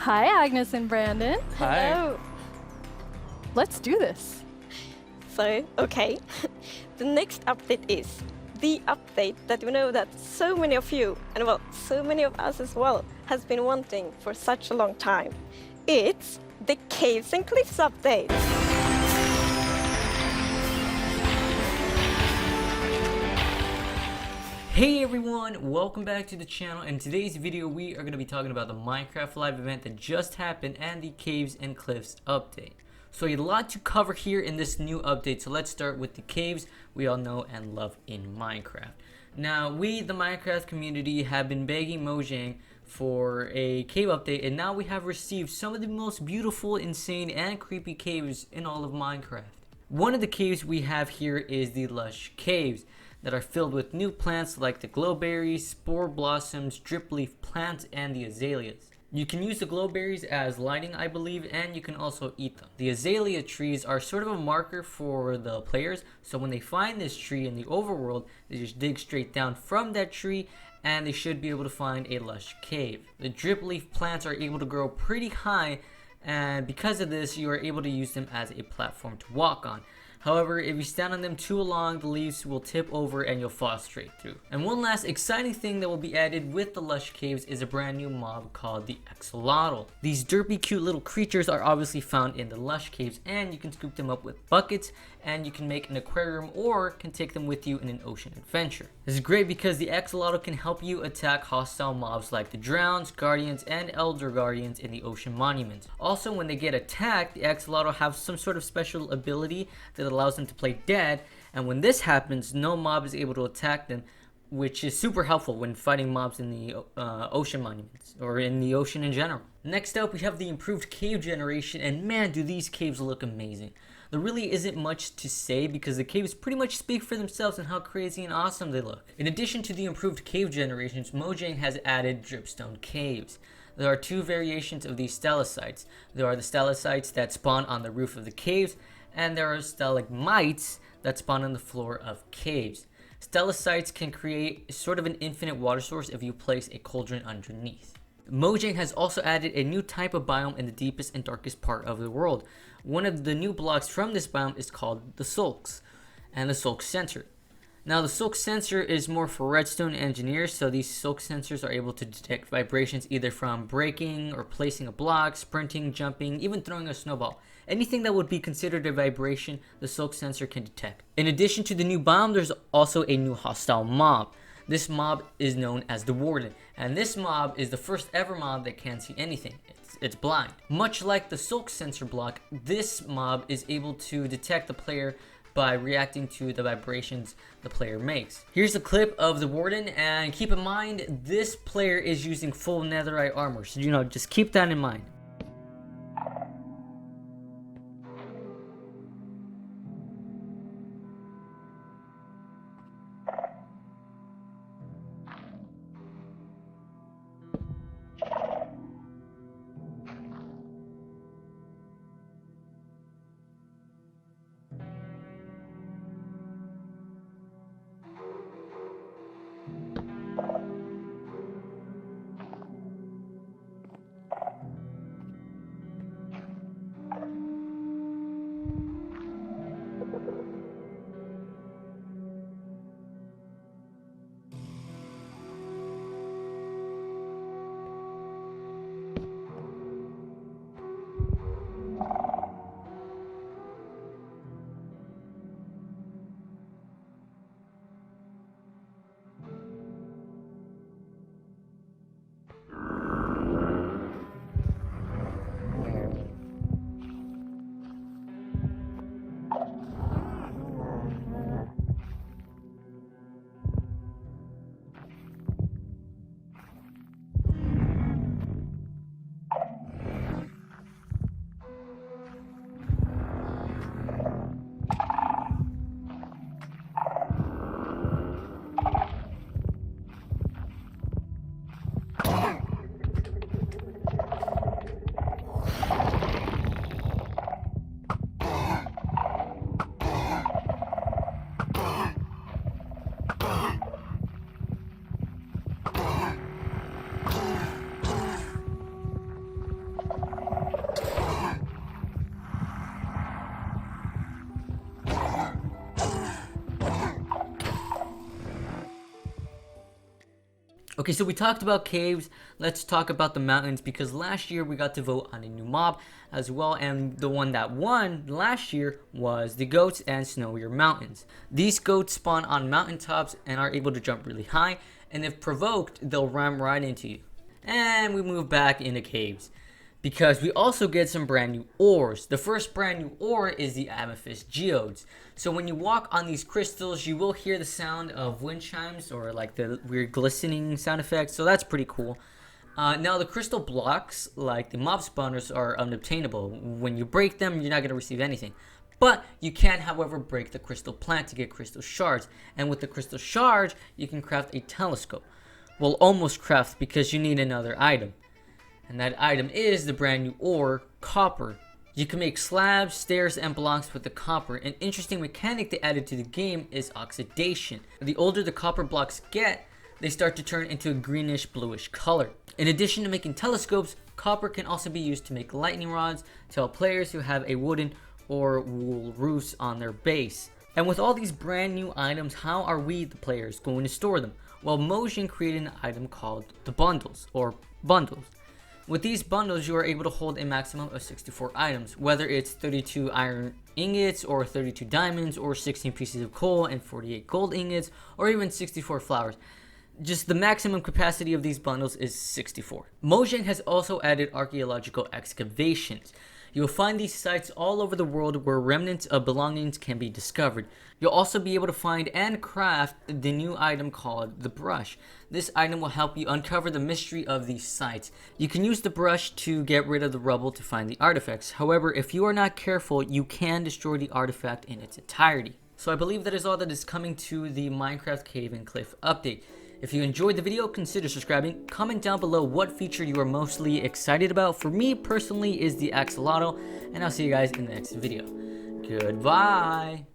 Hi, Agnes and Brandon. Hi. Hello. Let's do this. So, okay. The next update is the update that we know that so many of you, and well, so many of us as well, has been wanting for such a long time. It's the Caves and Cliffs update. Hey everyone, welcome back to the channel. In today's video we are going to be talking about the Minecraft live event that just happened and the Caves and Cliffs update. So a lot to cover here in this new update, so let's start with the caves we all know and love in Minecraft. Now we, the Minecraft community, have been begging Mojang for a cave update, and now we have received some of the most beautiful, insane, and creepy caves in all of Minecraft. One of the caves we have here is the Lush Caves, that are filled with new plants like the glowberries, spore blossoms, drip leaf plants, and the azaleas. You can use the glowberries as lighting, I believe, and you can also eat them. The azalea trees are sort of a marker for the players, so when they find this tree in the overworld, they just dig straight down from that tree and they should be able to find a lush cave. The drip leaf plants are able to grow pretty high, and because of this you are able to use them as a platform to walk on. However, if you stand on them too long, the leaves will tip over and you'll fall straight through. And one last exciting thing that will be added with the Lush Caves is a brand new mob called the Axolotl. These derpy cute little creatures are obviously found in the Lush Caves, and you can scoop them up with buckets and you can make an aquarium or can take them with you in an ocean adventure. This is great because the Axolotl can help you attack hostile mobs like the Drowns, Guardians, and Elder Guardians in the ocean monuments. Also, when they get attacked, the Axolotl have some sort of special ability that allows them to play dead, and when this happens, no mob is able to attack them, which is super helpful when fighting mobs in the ocean monuments or in the ocean in general. Next up, we have the improved cave generation, and man, do these caves look amazing. There really isn't much to say because the caves pretty much speak for themselves and how crazy and awesome they look. In addition to the improved cave generations, Mojang has added dripstone caves. There are two variations of these stalactites. There are the stalactites that spawn on the roof of the caves, and there are stalagmites that spawn on the floor of caves. Stalactites can create sort of an infinite water source if you place a cauldron underneath. Mojang has also added a new type of biome in the deepest and darkest part of the world. One of the new blocks from this biome is called the Sulks, and the Sulks sensor. Now the Sulks sensor is more for redstone engineers, so these Sulks sensors are able to detect vibrations either from breaking or placing a block, sprinting, jumping, even throwing a snowball. Anything that would be considered a vibration, the Sulks sensor can detect. In addition to the new biome, there's also a new hostile mob. This mob is known as the Warden, and this mob is the first ever mob that can't see anything. It's blind. Much like the Sulks sensor block, this mob is able to detect the player by reacting to the vibrations the player makes. Here's a clip of the Warden, and keep in mind this player is using full netherite armor, so just keep that in mind. Okay, so we talked about caves. Let's talk about the mountains, because last year we got to vote on a new mob as well, and the one that won last year was the goats and snowier mountains. These goats spawn on mountaintops and are able to jump really high, and if provoked, they'll ram right into you. And we move back into caves, because we also get some brand new ores. The first brand new ore is the amethyst geodes. So when you walk on these crystals, you will hear the sound of wind chimes, or like the weird glistening sound effects, so that's pretty cool. Now the crystal blocks, like the mob spawners, are unobtainable. When you break them, you're not going to receive anything. But you can, however, break the crystal plant to get crystal shards, and with the crystal shards, you can craft a telescope. Well, almost craft, because you need another item. And that item is the brand new ore, copper. You can make slabs, stairs, and blocks with the copper. An interesting mechanic they added to the game is oxidation. The older the copper blocks get, they start to turn into a greenish bluish color. In addition to making telescopes, copper can also be used to make lightning rods to help players who have a wooden or wool roofs on their base. And with all these brand new items, how are we, the players, going to store them? Well, Mojang created an item called the bundles, or bundles. With these bundles, you are able to hold a maximum of 64 items, whether it's 32 iron ingots, or 32 diamonds, or 16 pieces of coal, and 48 gold ingots, or even 64 flowers. Just the maximum capacity of these bundles is 64. Mojang has also added archaeological excavations. You'll find these sites all over the world where remnants of belongings can be discovered. You'll also be able to find and craft the new item called the brush. This item will help you uncover the mystery of these sites. You can use the brush to get rid of the rubble to find the artifacts. However, if you are not careful, you can destroy the artifact in its entirety. So I believe that is all that is coming to the Minecraft Cave and Cliff update. If you enjoyed the video, consider subscribing. Comment down below what feature you are mostly excited about. For me personally is the axolotl, and I'll see you guys in the next video. Goodbye!